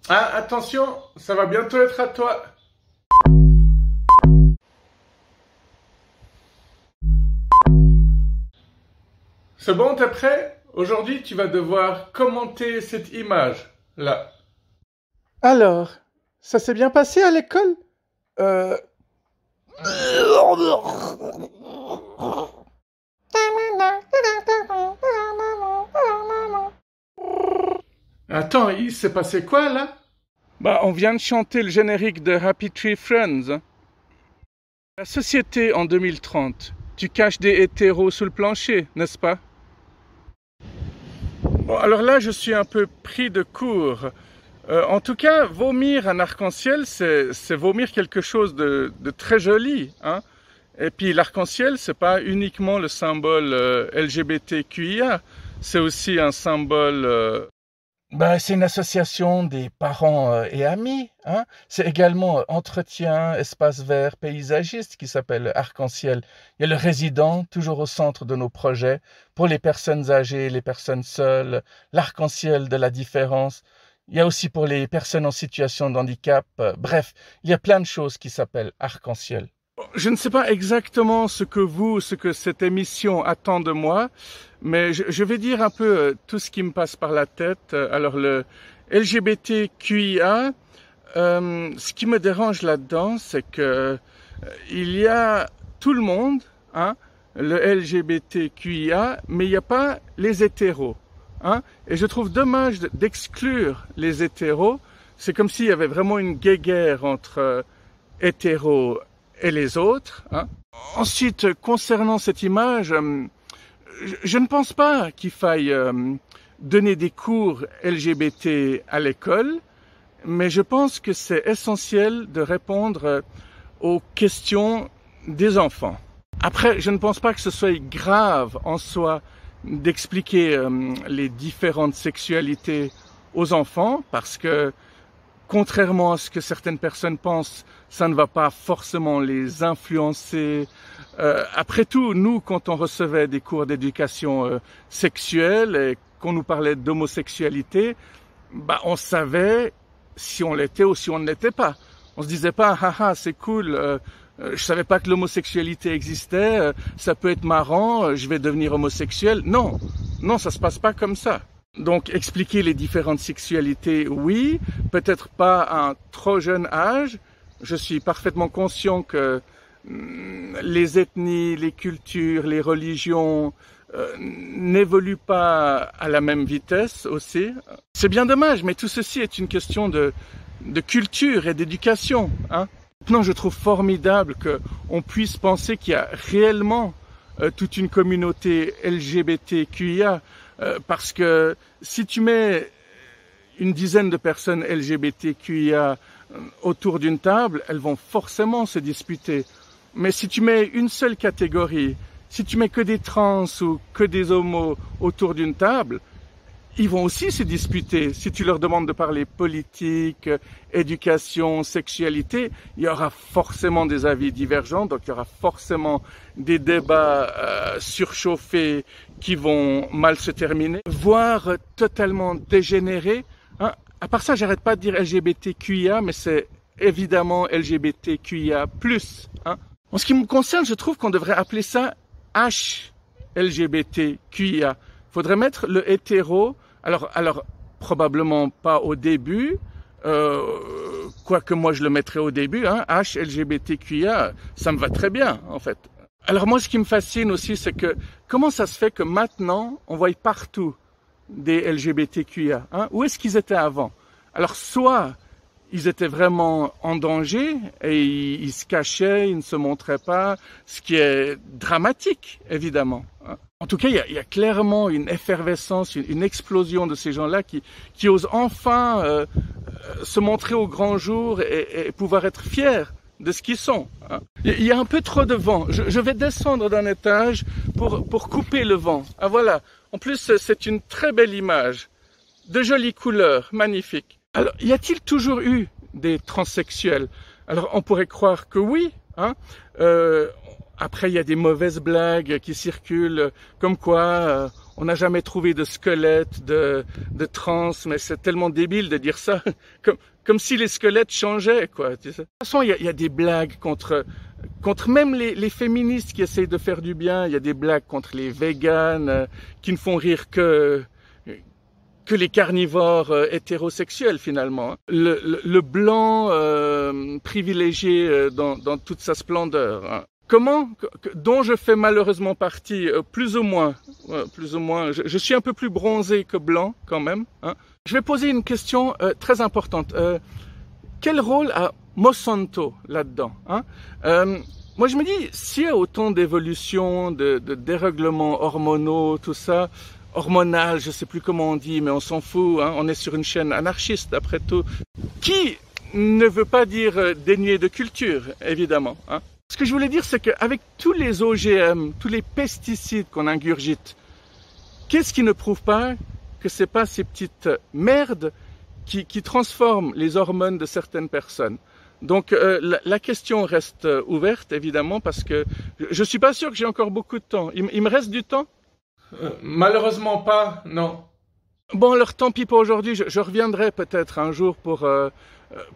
Ah, attention, ça va bientôt être à toi. C'est bon, t'es prêt? Aujourd'hui, tu vas devoir commenter cette image, là. Alors, ça s'est bien passé à l'école? Euh... Attends, il s'est passé quoi, là? Bah, on vient de chanter le générique de Happy Tree Friends. La société en 2030. Tu caches des hétéros sous le plancher, n'est-ce pas? Bon, alors là, je suis un peu pris de court. En tout cas, vomir un arc-en-ciel, c'est vomir quelque chose de très joli, hein. Et puis l'arc-en-ciel, c'est pas uniquement le symbole LGBTQIA, c'est aussi un symbole. C'est une association des parents et amis, hein. C'est également entretien, espace vert, paysagiste qui s'appelle Arc-en-Ciel. Il y a le résident, toujours au centre de nos projets, pour les personnes âgées, les personnes seules, l'arc-en-ciel de la différence. Il y a aussi pour les personnes en situation de handicap. Bref, il y a plein de choses qui s'appellent Arc-en-Ciel. Je ne sais pas exactement ce que cette émission attend de moi, mais je vais dire un peu tout ce qui me passe par la tête. Alors le LGBTQIA, ce qui me dérange là-dedans, c'est que il y a tout le monde, hein, le LGBTQIA, mais il n'y a pas les hétéros, hein. Et je trouve dommage d'exclure les hétéros. C'est comme s'il y avait vraiment une guéguerre entre hétéros et les autres, hein. Ensuite, concernant cette image, je ne pense pas qu'il faille donner des cours LGBT à l'école, mais je pense que c'est essentiel de répondre aux questions des enfants. Après, je ne pense pas que ce soit grave en soi d'expliquer les différentes sexualités aux enfants, parce que contrairement à ce que certaines personnes pensent, ça ne va pas forcément les influencer. Après tout, nous, quand on recevait des cours d'éducation sexuelle et qu'on nous parlait d'homosexualité, on savait si on l'était ou si on ne l'était pas. On se disait pas, haha, c'est cool, je savais pas que l'homosexualité existait, ça peut être marrant, je vais devenir homosexuel. Non, non, ça se passe pas comme ça. Donc, expliquer les différentes sexualités, oui, peut-être pas à un trop jeune âge. Je suis parfaitement conscient que les ethnies, les cultures, les religions n'évoluent pas à la même vitesse aussi. C'est bien dommage, mais tout ceci est une question de culture et d'éducation, hein. Maintenant, je trouve formidable qu'on puisse penser qu'il y a réellement toute une communauté LGBTQIA, parce que si tu mets une dizaine de personnes LGBTQIA autour d'une table, elles vont forcément se disputer. Mais si tu mets une seule catégorie, si tu mets que des trans ou que des homos autour d'une table, ils vont aussi se disputer. Si tu leur demandes de parler politique, éducation, sexualité, il y aura forcément des avis divergents, donc il y aura forcément des débats surchauffés qui vont mal se terminer, voire totalement dégénérés, hein. À part ça, j'arrête pas de dire LGBTQIA, mais c'est évidemment LGBTQIA+, hein. En ce qui me concerne, je trouve qu'on devrait appeler ça HLGBTQIA. Faudrait mettre le hétéro, alors probablement pas au début, quoique moi je le mettrais au début, hein, HLGBTQIA, ça me va très bien en fait. Alors moi ce qui me fascine aussi, c'est que comment ça se fait que maintenant on voit partout des LGBTQIA, hein? Où est-ce qu'ils étaient avant? Alors soit ils étaient vraiment en danger et ils se cachaient, ils ne se montraient pas, ce qui est dramatique évidemment, hein. En tout cas, il y a clairement une effervescence, une explosion de ces gens-là qui osent enfin se montrer au grand jour et pouvoir être fiers de ce qu'ils sont, hein. Il y a un peu trop de vent. Je vais descendre d'un étage pour couper le vent. Ah voilà. En plus, c'est une très belle image. De jolies couleurs, magnifiques. Alors, y a-t-il toujours eu des transsexuels? Alors, on pourrait croire que oui, hein. Après, il y a des mauvaises blagues qui circulent, comme quoi on n'a jamais trouvé de squelette, de trans, mais c'est tellement débile de dire ça, comme si les squelettes changeaient, quoi. Tu sais. De toute façon, il y a des blagues contre même les féministes qui essayent de faire du bien, il y a des blagues contre les véganes, qui ne font rire que les carnivores hétérosexuels finalement. Le blanc privilégié dans toute sa splendeur. Hein. Dont je fais malheureusement partie, plus ou moins, je suis un peu plus bronzé que blanc quand même. Hein. Je vais poser une question très importante. Quel rôle a Monsanto là-dedans, hein? Moi je me dis, s'il y a autant d'évolution, de dérèglements hormonaux, tout ça, hormonal, je sais plus comment on dit, mais on s'en fout, hein, on est sur une chaîne anarchiste après tout, qui ne veut pas dire dénué de culture, évidemment. Hein. Ce que je voulais dire, c'est qu'avec tous les OGM, tous les pesticides qu'on ingurgite, qu'est-ce qui ne prouve pas que c'est pas ces petites merdes qui transforment les hormones de certaines personnes? Donc la question reste ouverte, évidemment, parce que je suis pas sûr que j'ai encore beaucoup de temps. Il me reste du temps? Malheureusement pas, non. Bon, alors tant pis pour aujourd'hui, je reviendrai peut-être un jour pour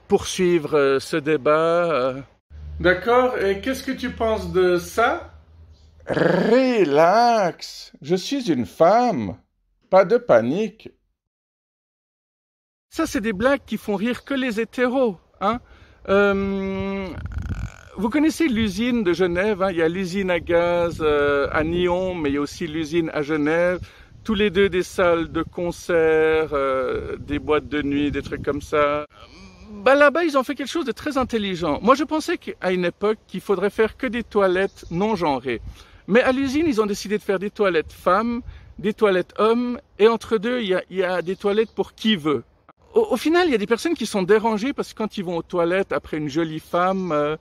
poursuivre ce débat. D'accord, et qu'est-ce que tu penses de ça? Relax, je suis une femme, pas de panique. Ça, c'est des blagues qui font rire que les hétéros, hein. Vous connaissez l'usine de Genève, hein? Il y a l'usine à gaz à Nyon, mais il y a aussi l'usine à Genève. Tous les deux des salles de concert, des boîtes de nuit, des trucs comme ça. Bah là-bas, ils ont fait quelque chose de très intelligent. Moi, je pensais qu'à une époque, qu'il faudrait faire que des toilettes non genrées. Mais à l'usine, ils ont décidé de faire des toilettes femmes, des toilettes hommes, et entre deux, il y a des toilettes pour qui veut. Au final, il y a des personnes qui sont dérangées parce que quand ils vont aux toilettes après une jolie femme,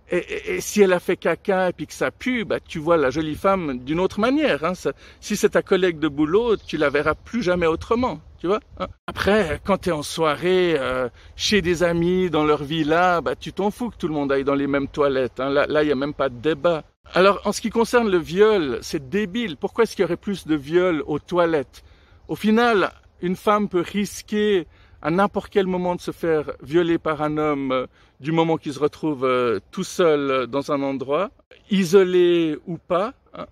et si elle a fait caca et puis que ça pue, bah tu vois la jolie femme d'une autre manière. Hein. Si c'est ta collègue de boulot, tu la verras plus jamais autrement, tu vois. Hein. Après, quand tu es en soirée, chez des amis, dans leur villa, bah tu t'en fous que tout le monde aille dans les mêmes toilettes. Hein. Là, il y a même pas de débat. Alors, en ce qui concerne le viol, c'est débile. Pourquoi est-ce qu'il y aurait plus de viols aux toilettes? Au final, une femme peut risquer à n'importe quel moment de se faire violer par un homme du moment qu'il se retrouve tout seul dans un endroit, isolé ou pas. Hein.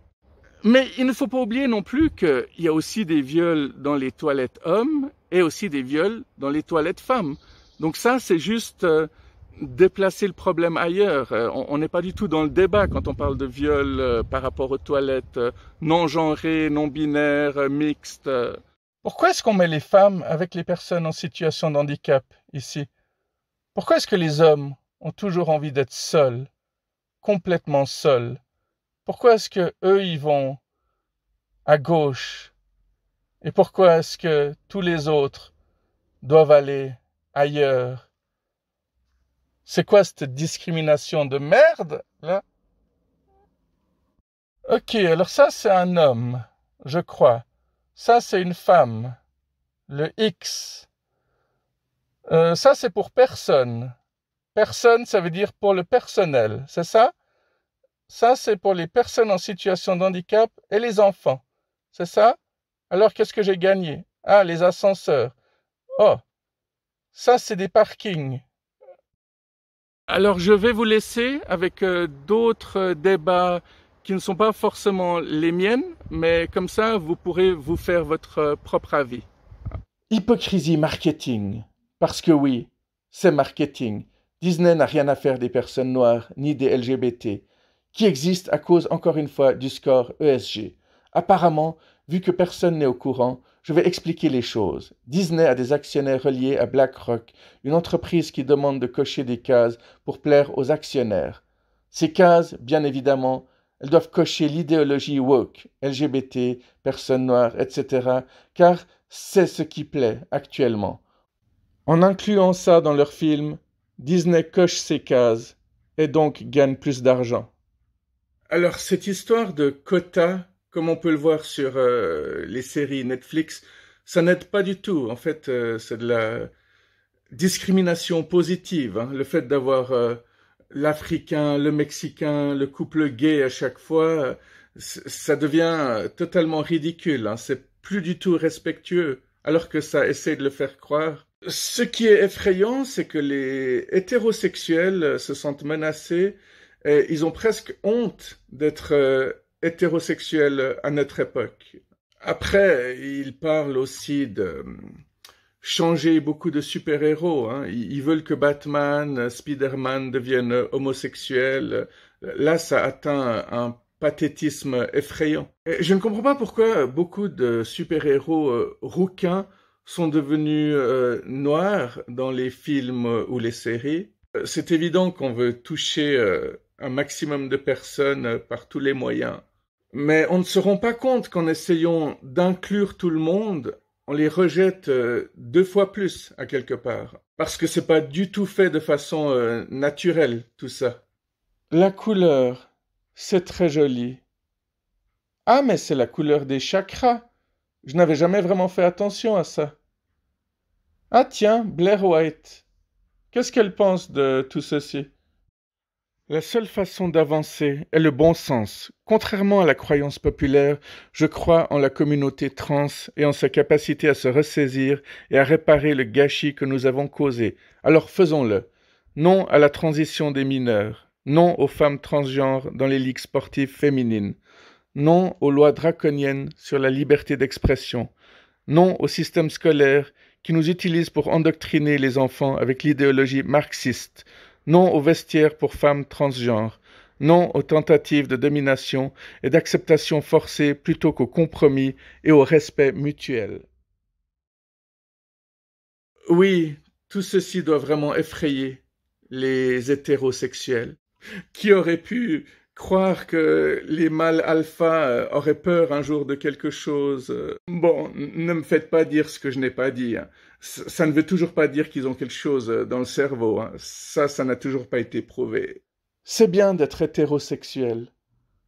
Mais il ne faut pas oublier non plus qu'il y a aussi des viols dans les toilettes hommes et aussi des viols dans les toilettes femmes. Donc ça, c'est juste déplacer le problème ailleurs. On n'est pas du tout dans le débat quand on parle de viol par rapport aux toilettes non genrées, non binaires, mixtes. Pourquoi est-ce qu'on met les femmes avec les personnes en situation de handicap ici? Pourquoi est-ce que les hommes ont toujours envie d'être seuls, complètement seuls? Pourquoi est-ce que eux ils vont à gauche? Et pourquoi est-ce que tous les autres doivent aller ailleurs? C'est quoi cette discrimination de merde, là? Ok, alors ça c'est un homme, je crois. Ça, c'est une femme. Le X. Ça, c'est pour personne. Personne, ça veut dire pour le personnel. C'est ça? Ça, c'est pour les personnes en situation de handicap et les enfants. C'est ça? Alors, qu'est-ce que j'ai gagné? Ah, les ascenseurs. Oh, ça, c'est des parkings. Alors, je vais vous laisser avec d'autres débats qui ne sont pas forcément les miennes, mais comme ça, vous pourrez vous faire votre propre avis. Hypocrisie marketing. Parce que oui, c'est marketing. Disney n'a rien à faire des personnes noires ni des LGBT, qui existent à cause, encore une fois, du score ESG. Apparemment, vu que personne n'est au courant, je vais expliquer les choses. Disney a des actionnaires reliés à BlackRock, une entreprise qui demande de cocher des cases pour plaire aux actionnaires. Ces cases, bien évidemment, elles doivent cocher l'idéologie woke, LGBT, personnes noires, etc., car c'est ce qui plaît actuellement. En incluant ça dans leurs films, Disney coche ces cases et donc gagne plus d'argent. Alors, cette histoire de quotas, comme on peut le voir sur les séries Netflix, ça n'aide pas du tout. En fait, c'est de la discrimination positive. Hein. Le fait d'avoir l'Africain, le Mexicain, le couple gay à chaque fois, Ça devient totalement ridicule, hein. C'est plus du tout respectueux, alors que ça essaie de le faire croire. Ce qui est effrayant, c'est que les hétérosexuels se sentent menacés et ils ont presque honte d'être hétérosexuels à notre époque. Après, ils parlent aussi de changer beaucoup de super-héros, hein. Ils veulent que Batman, Spider-Man deviennent homosexuels. Là, ça atteint un pathétisme effrayant. Et je ne comprends pas pourquoi beaucoup de super-héros rouquins sont devenus noirs dans les films ou les séries. C'est évident qu'on veut toucher un maximum de personnes par tous les moyens. Mais on ne se rend pas compte qu'en essayant d'inclure tout le monde, on les rejette 2 fois plus à quelque part. Parce que c'est pas du tout fait de façon naturelle, tout ça. La couleur, c'est très joli. Ah, mais c'est la couleur des chakras. Je n'avais jamais vraiment fait attention à ça. Ah tiens, Blair White. Qu'est-ce qu'elle pense de tout ceci? La seule façon d'avancer est le bon sens. Contrairement à la croyance populaire, je crois en la communauté trans et en sa capacité à se ressaisir et à réparer le gâchis que nous avons causé. Alors faisons-le. Non à la transition des mineurs. Non aux femmes transgenres dans les ligues sportives féminines. Non aux lois draconiennes sur la liberté d'expression. Non au système scolaire qui nous utilise pour endoctriner les enfants avec l'idéologie marxiste. Non aux vestiaires pour femmes transgenres. Non aux tentatives de domination et d'acceptation forcée plutôt qu'au compromis et au respect mutuel. Oui, tout ceci doit vraiment effrayer les hétérosexuels. Qui aurait pu croire que les mâles alpha auraient peur un jour de quelque chose? Bon, ne me faites pas dire ce que je n'ai pas dit, hein. Ça ne veut toujours pas dire qu'ils ont quelque chose dans le cerveau, hein. Ça n'a toujours pas été prouvé. C'est bien d'être hétérosexuel.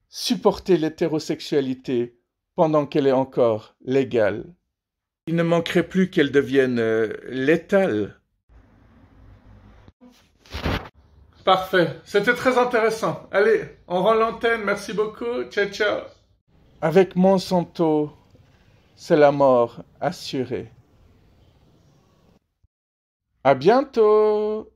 Supporter l'hétérosexualité pendant qu'elle est encore légale. Il ne manquerait plus qu'elle devienne létale. Parfait. C'était très intéressant. Allez, on rend l'antenne. Merci beaucoup. Ciao, ciao. Avec Monsanto, c'est la mort assurée. À bientôt!